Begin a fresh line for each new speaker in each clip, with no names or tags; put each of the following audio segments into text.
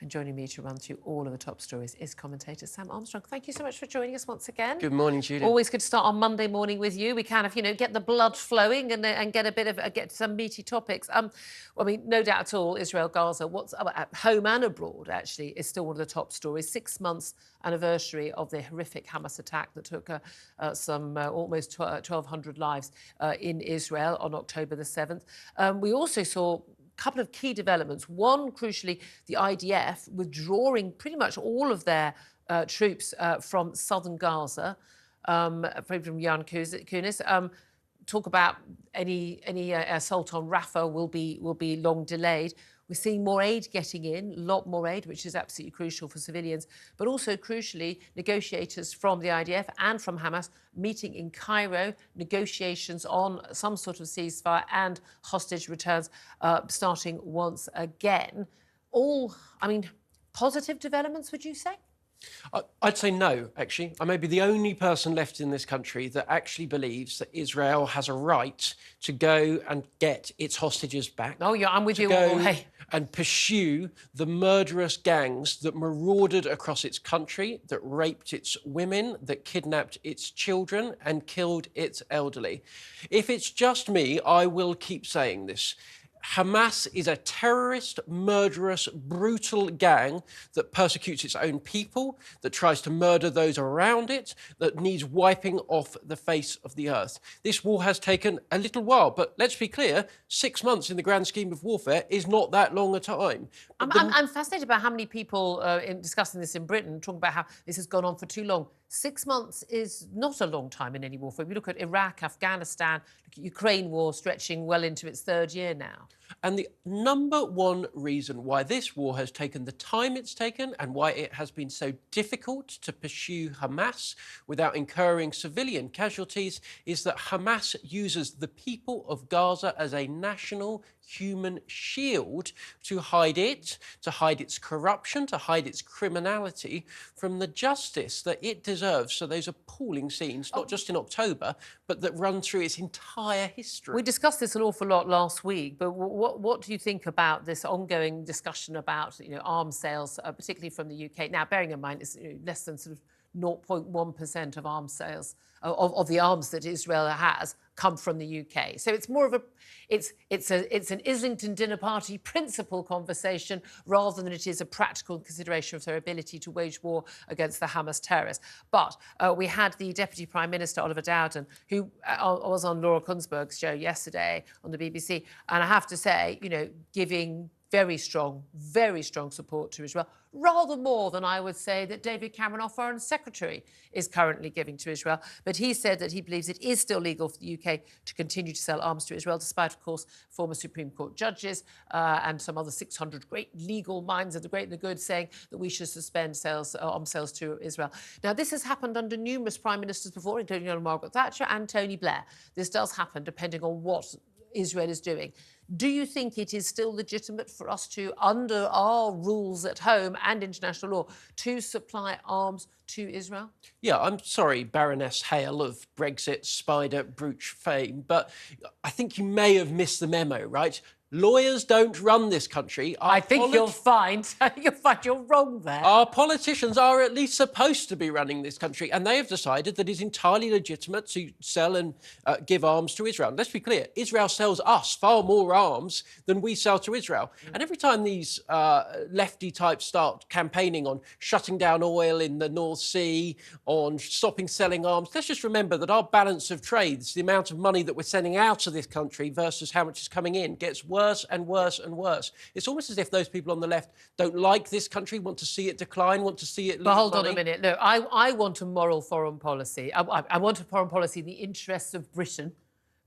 And joining me to run through all of the top stories is commentator Sam Armstrong. Thank you so much for joining us once again.
Good morning, Julia.
Always good to start on Monday morning with you. We kind of, get the blood flowing and get some meaty topics. I mean, no doubt at all, Israel, Gaza, what's at home and abroad, actually, is still one of the top stories. 6 months anniversary of the horrific Hamas attack that took almost 1,200 lives in Israel on October the 7th. We also saw couple of key developments. One, crucially, the IDF withdrawing pretty much all of their troops from southern Gaza, from Khan Younis. Talk about any assault on Rafah will be long delayed. We're seeing more aid getting in, a lot more aid, which is absolutely crucial for civilians. But also, crucially, negotiators from the IDF and from Hamas meeting in Cairo, negotiations on some sort of ceasefire and hostage returns starting once again. All, positive developments, would you say?
I'd say no, actually. I may be the only person left in this country that actually believes that Israel has a right to go and get its hostages back.
Oh, yeah, I'm with you all the way.
And pursue the murderous gangs that marauded across its country, that raped its women, that kidnapped its children and killed its elderly. If it's just me, I will keep saying this. Hamas is a terrorist, murderous, brutal gang that persecutes its own people, that tries to murder those around it, that needs wiping off the face of the earth. This war has taken a little while, but let's be clear, 6 months in the grand scheme of warfare is not that long a time.
I'm fascinated by how many people in discussing this in Britain talk about how this has gone on for too long. 6 months is not a long time in any warfare. We look at Iraq, Afghanistan, look at Ukraine war stretching well into its 3rd year now.
And the number one reason why this war has taken the time it's taken and why it has been so difficult to pursue Hamas without incurring civilian casualties is that Hamas uses the people of Gaza as a national human shield to hide its corruption, to hide its criminality from the justice that it deserves. So those appalling scenes, not just in October, but that run through its entire history.
We discussed this an awful lot last week, but what do you think about this ongoing discussion about arms sales, particularly from the UK? Now, bearing in mind it's less than sort of 0.1% of arms sales of the arms that Israel has come from the UK. So it's more of it's an Islington dinner party principle conversation rather than it is a practical consideration of their ability to wage war against the Hamas terrorists. But we had the Deputy Prime Minister, Oliver Dowden, who was on Laura Kunsberg's show yesterday on the BBC, and I have to say, giving very strong support to Israel, rather more than I would say that David Cameron, our Foreign Secretary, is currently giving to Israel. But he said that he believes it is still legal for the UK to continue to sell arms to Israel, despite, of course, former Supreme Court judges and some other 600 great legal minds of the great and the good saying that we should suspend arms sales to Israel. Now, this has happened under numerous prime ministers before, including Margaret Thatcher and Tony Blair. This does happen depending on what Israel is doing. Do you think it is still legitimate for us to, under our rules at home and international law, to supply arms to Israel?
Yeah, I'm sorry, Baroness Hale of Brexit Spider Brooch fame, but I think you may have missed the memo, right? Lawyers don't run this country.
I think you'll find you're wrong there.
Our politicians are at least supposed to be running this country, and they have decided that it's entirely legitimate to sell and give arms to Israel. And let's be clear, Israel sells us far more arms than we sell to Israel. And every time these lefty types start campaigning on shutting down oil in the North Sea, on stopping selling arms, let's just remember that our balance of trades, the amount of money that we're sending out of this country versus how much is coming in, gets worse and worse and worse. It's almost as if those people on the left don't like this country, want to see it decline, want to see it lose
But hold
money.
on a minute. Look, I want a moral foreign policy. I want a foreign policy in the interests of Britain,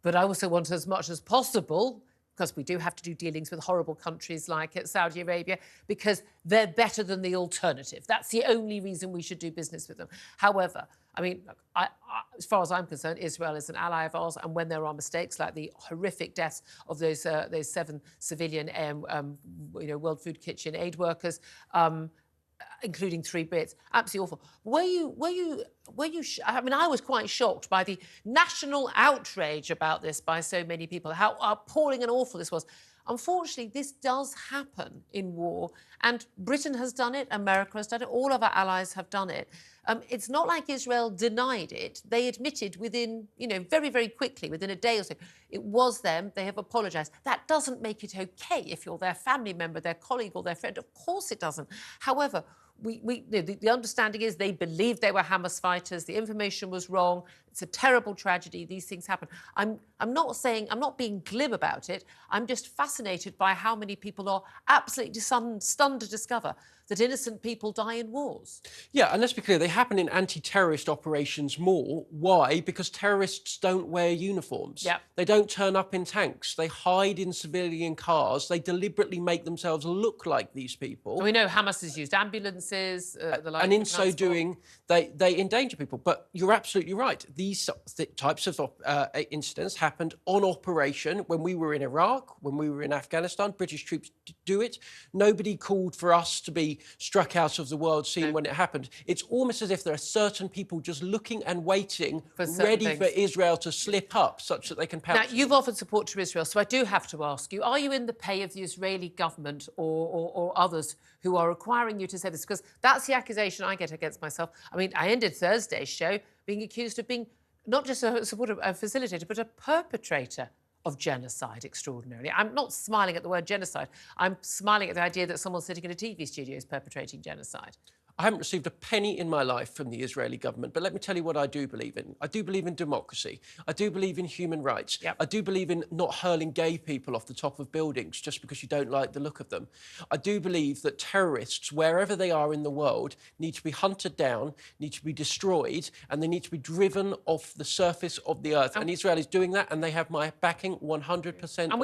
but I also want as much as possible, because we do have to do dealings with horrible countries like Saudi Arabia, because they're better than the alternative. That's the only reason we should do business with them. However, as far as I'm concerned, Israel is an ally of ours, and when there are mistakes like the horrific deaths of those 7 civilian World Food Kitchen aid workers, including 3 Brits, absolutely awful. I was quite shocked by the national outrage about this by so many people, how appalling and awful this was. Unfortunately, this does happen in war, and Britain has done it, America has done it, all of our allies have done it. It's not like Israel denied it. They admitted within, very, very quickly, within a day or so, it was them. They have apologised. That doesn't make it okay if you're their family member, their colleague or their friend. Of course it doesn't. However, the understanding is they believed they were Hamas fighters. The information was wrong. It's a terrible tragedy. These things happen. I'm not being glib about it. I'm just fascinated by how many people are absolutely stunned to discover that innocent people die in wars.
Yeah, and let's be clear, they happen in anti-terrorist operations more. Why? Because terrorists don't wear uniforms.
Yep.
They don't turn up in tanks. They hide in civilian cars. They deliberately make themselves look like these people.
And we know Hamas has used ambulances, the like.
And in so doing, they endanger people. But you're absolutely right. These types of incidents happened on operation when we were in Iraq, when we were in Afghanistan. British troops do it. Nobody called for us to be struck out of the world scene when it happened. It's almost as if there are certain people just looking and waiting, ready for Israel to slip up such that they can pounce.
Now, you've offered support to Israel, so I do have to ask you, are you in the pay of the Israeli government or others who are requiring you to say this? Because that's the accusation I get against myself. I mean, I ended Thursday's show being accused of being not just a supporter, a facilitator, but a perpetrator of genocide, extraordinarily. I'm not smiling at the word genocide. I'm smiling at the idea that someone sitting in a TV studio is perpetrating genocide.
I haven't received a penny in my life from the Israeli government, but let me tell you what I do believe in. I do believe in democracy. I do believe in human rights.
Yep.
I do believe in not hurling gay people off the top of buildings just because you don't like the look of them. I do believe that terrorists, wherever they are in the world, need to be hunted down, need to be destroyed, and they need to be driven off the surface of the earth. And Israel is doing that, and they have my backing 100% of